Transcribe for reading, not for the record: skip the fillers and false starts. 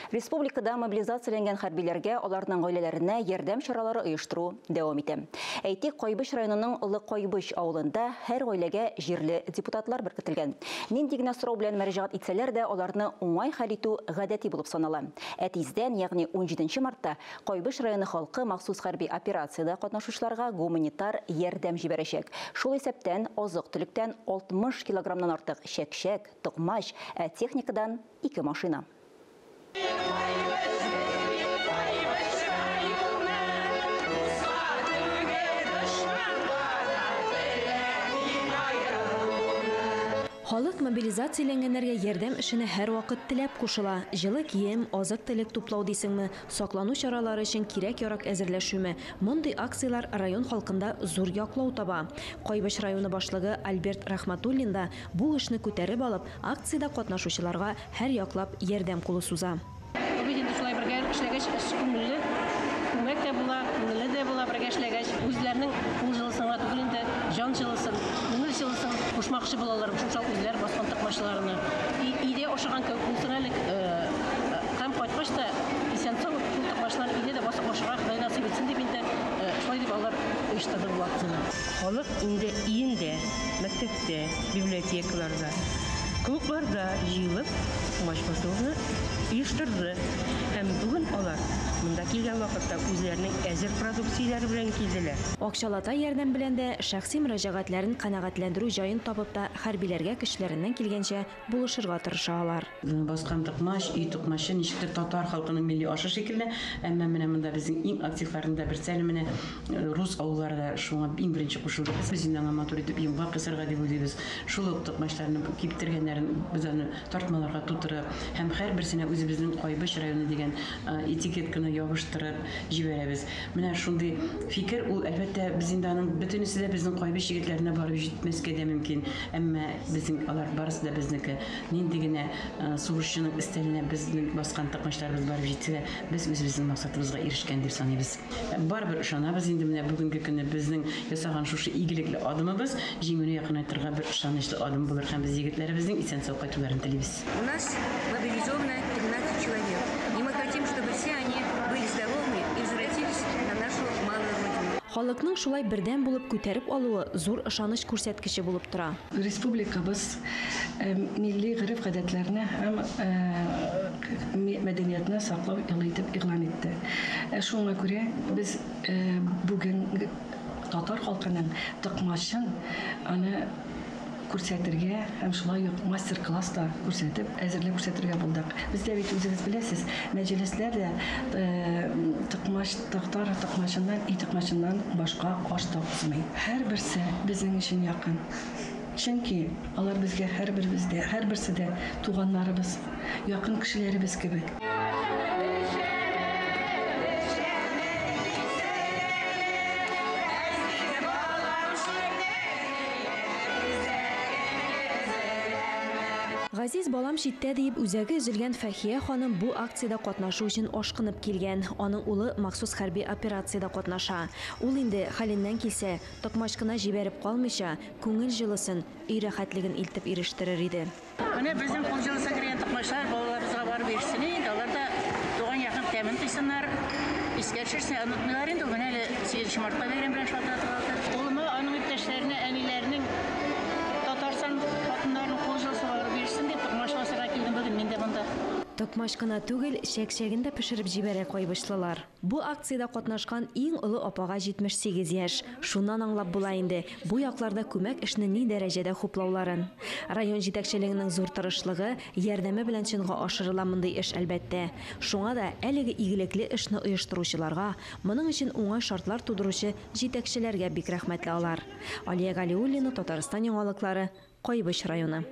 Республикада мобилизацияланган хәрбиләргә, аларның гаиләләренә ярдәм чаралары оештыру дәвам итә. Әйтик, Кайбыш районының Олы Кайбыш авылында һәр гаиләгә җирле депутатлар беркетелгән. Нинди генә сорау белән мөрәҗәгать итсәләр дә, аларны уңай хәл итү гадәти булып санала. Тиздән, ягъни 17 мартта, Кайбыш районы халкы махсус хәрби операциядә катнашучыларга гуманитар ярдәм җибәрәчәк. Шул исәптән азык-төлектән 60 килограммнан артык чәкчәк, токмач, техникадан 2 машина. Халык мобилизацияләнгәннәргә ярдәм эшенә һәр вакыт теләп кушыла. Җылы кием, азык-төлек туплау дисеңме, саклану чаралары өчен кирәк-ярак әзерләшүме. Мондый акциялар район халкында зур яклау таба. Кайбыш районы башлыгы Альберт Рахматуллин да бу эшне күтәреп алып, акциядә катнашучыларга һәр яклап ярдәм кулы суза. Үзләрнең җылысына түгелендә җан җылысын, күңел җылысын кушмакчы булалар шунча үзләр баскан токмачларына. Идә ашаган кебек булсын әле, һәм кайткач та исән-сау токмачлар идә дә басып ашарга Ходай насыйп итсен дип инде шулай дип алар оештырды бу акцияны. Халык инде иендә, мәктәптә, библиотекаларда, клубларда җыелып токмач басуны оештырды. Һәм бүген алар монда килгән вакытта үзләренең әзер продукцияләре белән килделәр. Акчалата ярдәм белән дә шәхси мөрәҗәгатьләрен канәгатьләндерү җаен табып та хәрбиләргә көчләреннән килгәнчә булышырга тырышалар. Баскан токмаш, токмашы ничектер татар халкының милли ашы шикелле, әмма менә монда безнең иң активларында бер сәлеменә рус авылларда шуңа иң беренче кушылды. Без инде матур итеп йомга кысырга дип уйлыйбыз. Шул ук токмачларны киптергәннәрен без аны тартмаларга тутырып, һәм һәрберсенә үзебезнең Кайбыш районы дигән этикетканы ябыштырып җибәрәбез. Менә шундый фикер ул әлбәттә без инде аның бөтенесе дә безнең Кайбыш егетләренә барып җитмәскә дә мөмкин. Әмма безнең алар барысы да безнеке. Нинди генә сугышчының истәленә безнең баскан токмачларыбыз барып җитсә, без үзебезнең максатыбызга ирешкән дип саныйбыз. Барыбер ышанабыз инде менә бүгенге көнне безнең ясаган шушы игелекле адымыбыз җиңүне якынайтырга бер ышанычлы адым булыр һәм без егетләребезнең исән-сау кайтуларын телибез. У нас мобилизовано 13 человек. И мы хотим, чтобы все они были здоровыми и возвратились на нашу малую родину. Халыкның шулай бердәм булып күтәреп алуы зур ышаныч күрсәткече булып тора. Республикабыз милли гореф-гадәтләрне һәм мәдәниятне саклау елы итеп игълан итте. Шуңа күрә без бүген татар халкының токмачын аны күрсәтергә һәм шулай ук мастер-класста күрсәтеп, әзерләп күрсәтергә булдык. Без дә бит үзегез беләсез, мәҗлесләрдә токмач татар токмачыннан, токмачыннан башка аш тапмый. Һәрберсе безнең өчен якын. Чөнки алар безгә һәрберсе дә туганнарыбыз, якын кешеләребез кебек. Газиз балам читтә дип үзәге өзелгән Фәхия ханым бу акциядә катнашу өчен ашкынып килгән. Аның улы махсус хәрби операциядә катнаша. Ул инде хәленнән килсә, токмачкына җибәреп калмыйча, күңел җылысын, өй рәхәтлеген илтеп ирештерер иде. Менә безнең күңел җылысын кергән токмачлар балаларыбызга барып ирешсен инде, алар да туган якын тәмен тойсыннар, искә төшерсә онытмыйлар инде. Менә 8 мартта бәйрәм белән шалтыраталар. Улыма, аның иптәшләренә, әниләренең Татарстан хатыннарының кул җылысы бирсен дип токмачларга килдем бүген мин дә монда. Токмачкына түгел, чәкчәген дә пешереп җибәрә Кайбышлылар. Бу акциядә катнашкан иң олы апага 78 яшь. Шуннан аңлап була инде, бу якларда күмәк эшне ни дәрәҗәдә хуплауларын. Район җитәкчелегенең зур тырышлыгы, ярдәме белән чынга ашырыла мондый эш әлбәттә. Шуңа да әлеге игелекле эшне оештыручыларга, моның өчен уңай шартлар тудыручы җитәкчеләргә бик рәхмәтле алар. Алия Галиуллина, Татарстан яңалыклары, Кайбыш районы.